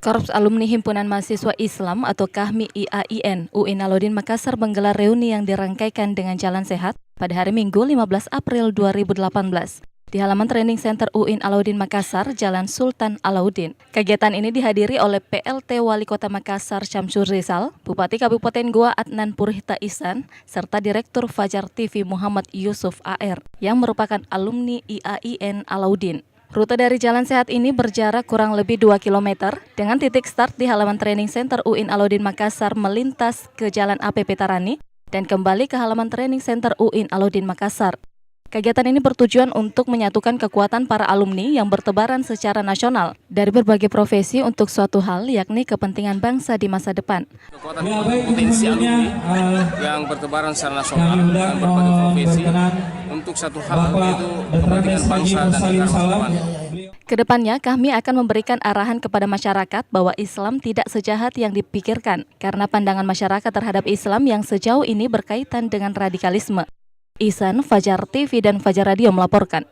Korps Alumni Himpunan Mahasiswa Islam atau KAHMI IAIN UIN Alauddin Makassar menggelar reuni yang dirangkaikan dengan jalan sehat pada hari Minggu 15 April 2018 di halaman Training Center UIN Alauddin Makassar, Jalan Sultan Alauddin. Kegiatan ini dihadiri oleh PLT Wali Kota Makassar Syamsur Rizal, Bupati Kabupaten Goa Adnan Purhita Ihsan, serta Direktur Fajar TV Muhammad Yusuf AR yang merupakan alumni IAIN Alauddin. Rute dari jalan sehat ini berjarak kurang lebih 2 km dengan titik start di halaman Training Center UIN Alauddin Makassar melintas ke Jalan APP Tarani dan kembali ke halaman Training Center UIN Alauddin Makassar. Kegiatan ini bertujuan untuk menyatukan kekuatan para alumni yang bertebaran secara nasional dari berbagai profesi untuk suatu hal, yakni kepentingan bangsa di masa depan. Kekuatan potensi alumni yang bertebaran secara nasional dan berbagai profesi untuk satu hal, yaitu kepentingan bangsa dan negara. Kedepannya, kami akan memberikan arahan kepada masyarakat bahwa Islam tidak sejahat yang dipikirkan karena pandangan masyarakat terhadap Islam yang sejauh ini berkaitan dengan radikalisme. Ihsan, Fajar TV dan Fajar Radio melaporkan.